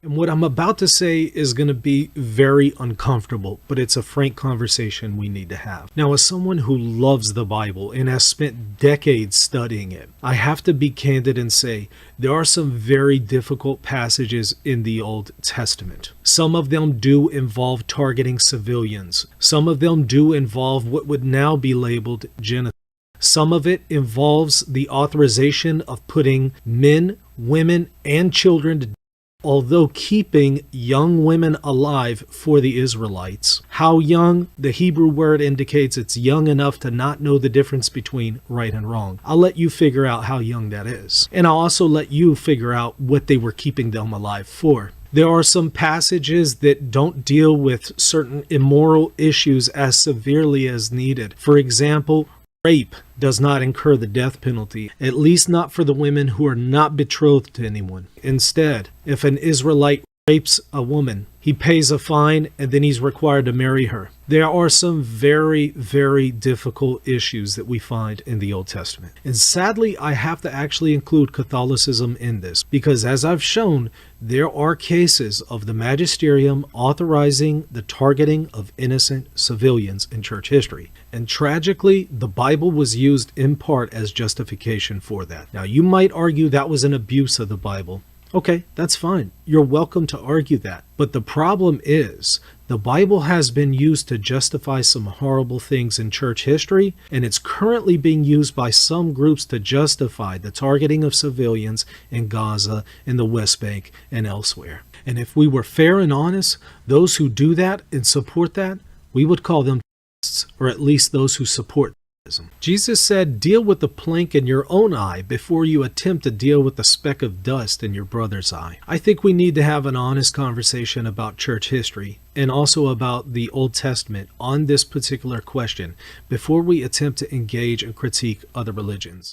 And what I'm about to say is going to be very uncomfortable, but it's a frank conversation we need to have. Now, as someone who loves the Bible and has spent decades studying it, I have to be candid and say there are some very difficult passages in the Old Testament. Some of them do involve targeting civilians. Some of them do involve what would now be labeled genocide. Some of it involves the authorization of putting men, women, and children to death, although keeping young women alive for the Israelites. How young? The Hebrew word indicates it's young enough to not know the difference between right and wrong. I'll let you figure out how young that is. And I'll also let you figure out what they were keeping them alive for. There are some passages that don't deal with certain immoral issues as severely as needed. For example, rape does not incur the death penalty, at least not for the women who are not betrothed to anyone. Instead, if an Israelite rapes a woman, he pays a fine and then he's required to marry her. There are some very, very difficult issues that we find in the Old Testament. And sadly, I have to actually include Catholicism in this because, as I've shown, there are cases of the magisterium authorizing the targeting of innocent civilians in church history. And tragically, the Bible was used in part as justification for that. Now, you might argue that was an abuse of the Bible. Okay, that's fine. You're welcome to argue that. But the problem is, the Bible has been used to justify some horrible things in church history, and it's currently being used by some groups to justify the targeting of civilians in Gaza, in the West Bank, and elsewhere. And if we were fair and honest, those who do that and support that, we would call them terrorists, or at least those who support terrorism. Jesus said, deal with the plank in your own eye before you attempt to deal with the speck of dust in your brother's eye. I think we need to have an honest conversation about church history and also about the Old Testament on this particular question before we attempt to engage and critique other religions.